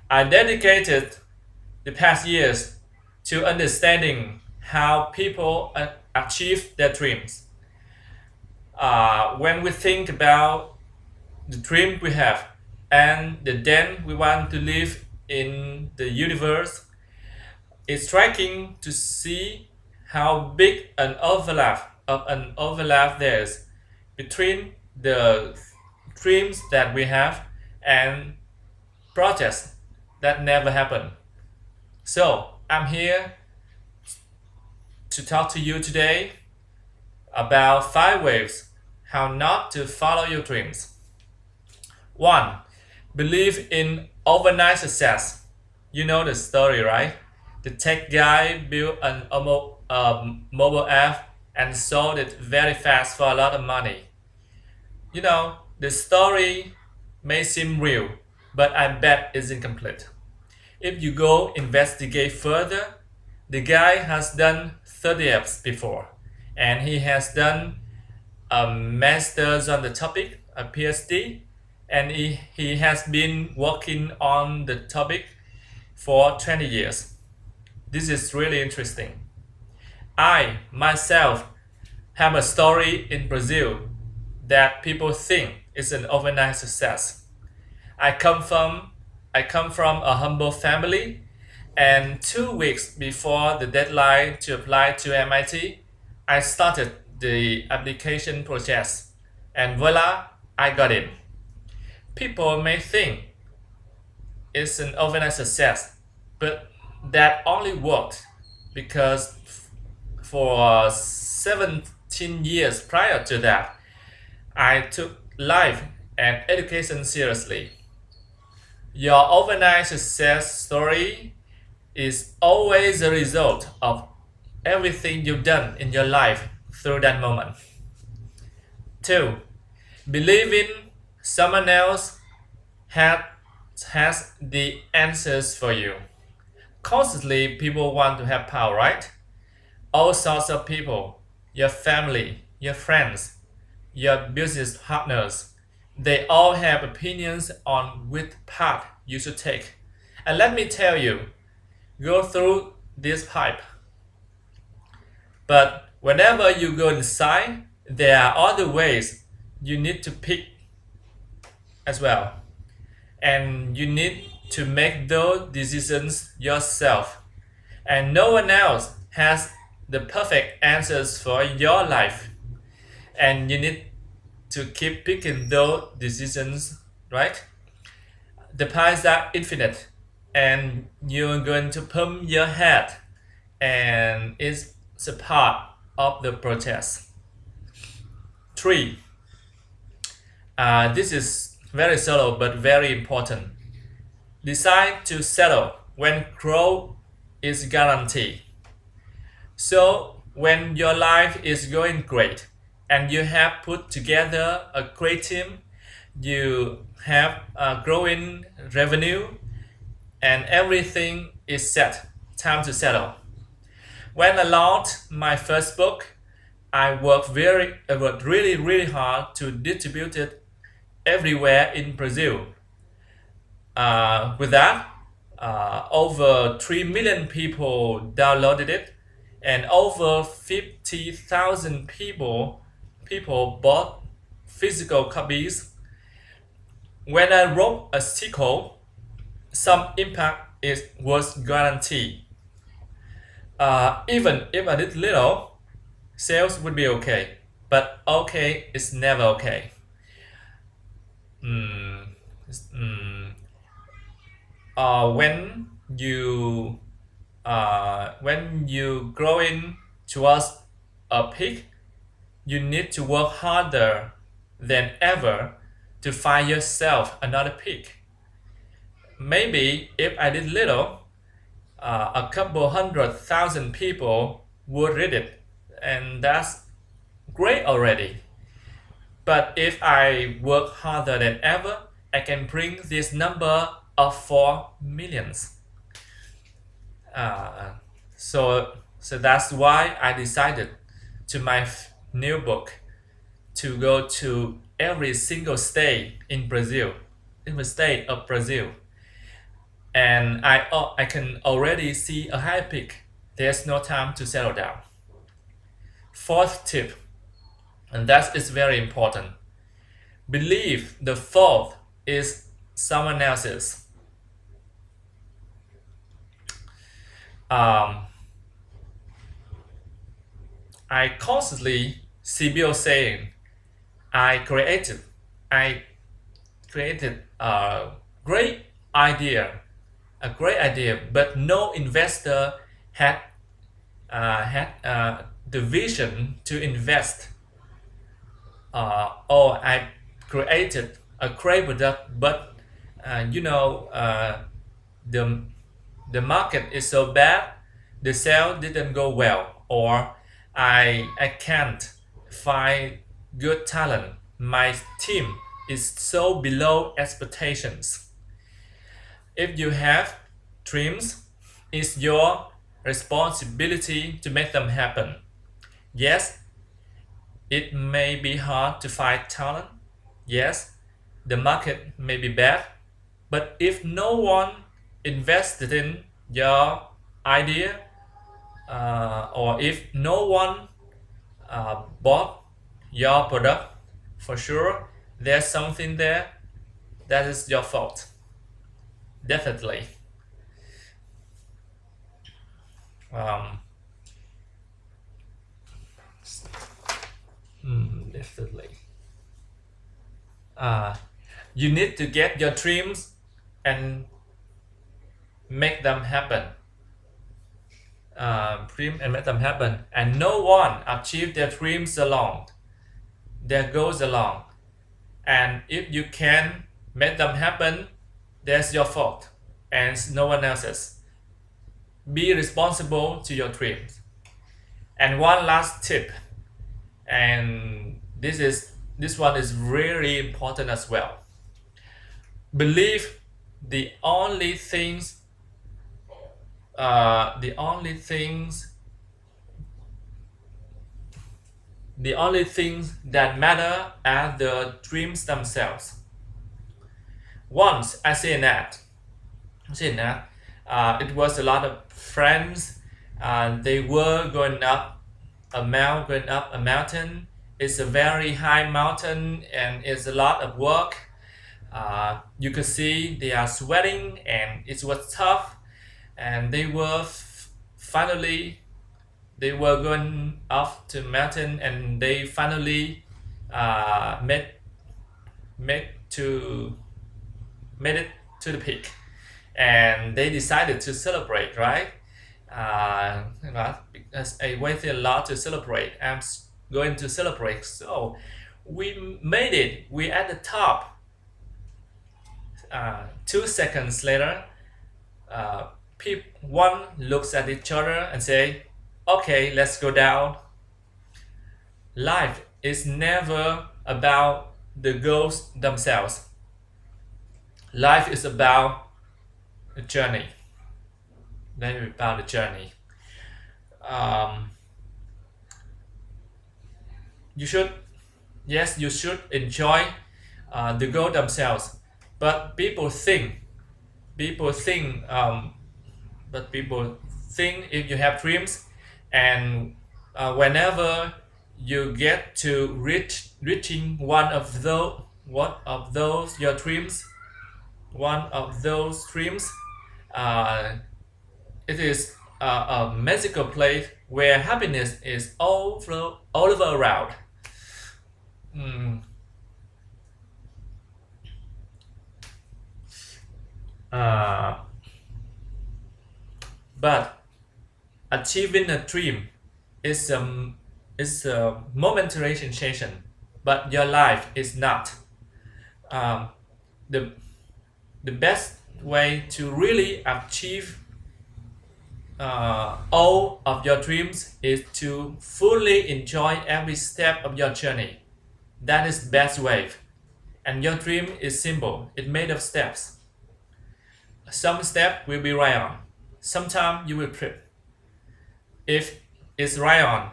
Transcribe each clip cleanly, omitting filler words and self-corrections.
I dedicated the past years to understanding how people achieve their dreams. When we think about the dream we have and the then we want to live in the universe, it's striking to see how big an overlap there is between the dreams that we have and projects that never happen. So I'm here to talk to you today about 5 ways how not to follow your dreams. 1. Believe in overnight success. You know the story, right? The tech guy built a mobile app and sold it very fast for a lot of money. The story may seem real, but I bet it's incomplete. If you go investigate further, the guy has done 30 apps before, and he has done a master's on the topic, a PhD, and he has been working on the topic for 20 years. This is really interesting. I myself have a story in Brazil that people think is an overnight success. I come from I come from a humble family, and 2 weeks before the deadline to apply to MIT, I started the application process, and voila, I got in. People may think it's an overnight success, but that only worked because for 17 years prior to that, I took life and education seriously. Your overnight success story is always a result of everything you've done in your life through that moment. 2. Believing someone else has, has the answers for you. Constantly, people want to have power, right? All sorts of people, your family, your friends, your business partners, they all have opinions on which path you should take. And let me tell you, go through this pipe. But whenever you go inside, there are other ways you need to pick as well. And you need to make those decisions yourself. And no one else has the perfect answers for your life. And you need to keep picking those decisions, right? The pies are infinite, and you're going to pump your head, and it's a part of the process. 3. This is very subtle but very important. Decide to settle when growth is guaranteed. So when your life is going great and you have put together a great team, you have a growing revenue, and everything is set, time to settle. When I launched my first book, I worked really hard to distribute it everywhere in Brazil. With that, over 3 million people downloaded it, and over 50,000 people bought physical copies. When I wrote a sequel, some impact was guaranteed. Even if I did little, sales would be okay. But okay is never okay. Mm, mm, when you growing towards a peak, you need to work harder than ever to find yourself another peak. Maybe if I did little, a couple 100,000 people would read it, and that's great already. But if I work harder than ever, I can bring this number of 4 millions. Uh, so that's why I decided to my new book to go to every single state in the state of Brazil, and I can already see a high peak. There's no time to settle down. Fourth tip, and that is very important. Believe the fault is someone else's. Um, I constantly see Bill saying, I created, I created great idea, a great idea, but no investor had the vision to invest. Or I created a great product, but you know the the market is so bad, the sale didn't go well, or I can't find good talent. My team is so below expectations. If you have dreams, it's your responsibility to make them happen. Yes, it may be hard to find talent. Yes, the market may be bad. But if no one invested in your idea, or if no one bought your product, for sure there's something there that is your fault. Definitely. Um, definitely. Uh, you need to get your dreams and make them happen. Dream and make them happen. And no one achieve their dreams alone, their goals alone. And if you can make them happen, that's your fault and no one else's. Be responsible to your dreams. And one last tip, and this one is really important as well. Believe the only things the only things the only things that matter are the dreams themselves. Once I see an ad, it was a lot of friends. They were going up a mountain. It's a very high mountain and it's a lot of work. You could see they are sweating and it was tough. And they were finally they were going up to mountain and they finally made made to made it to the peak, and they decided to celebrate, right? Because I waited a lot to celebrate. I'm going to celebrate. So we made it. We at the top. 2 seconds later, one looks at each other and say, "Okay, let's go down." Life is never about the goals themselves. Life is about the journey. Life is about the journey. Um, you should, yes, you should enjoy the goal themselves. But people think, but people think if you have dreams, and whenever you get to reaching one of those your dreams, one of those dreams, uh, it is a magical place where happiness is all over around. Mm, uh, but achieving a dream is a momentary sensation, but your life is not. Um, the the best way to really achieve all of your dreams is to fully enjoy every step of your journey. That is the best way. And your dream is simple. It's made of steps. Some step will be right on. Sometimes you will trip. If it's right on,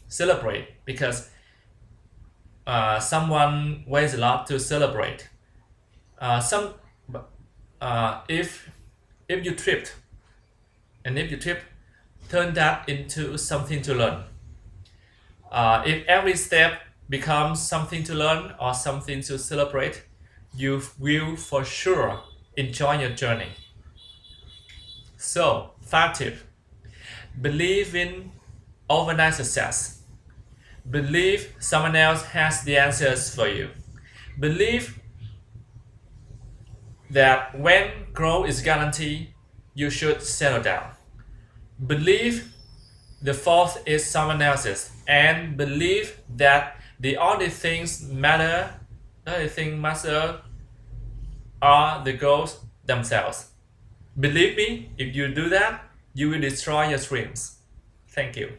celebrate, because someone waits a lot to celebrate. If If you tripped, and if you trip, turn that into something to learn. If every step becomes something to learn or something to celebrate, you will for sure enjoy your journey. So, 5 tip. Believe in overnight success. Believe someone else has the answers for you. Believe that when growth is guaranteed, you should settle down. Believe the fault is someone else's, and believe that the only things matter, the only thing matter are the goals themselves. Believe me, if you do that, you will destroy your dreams. Thank you.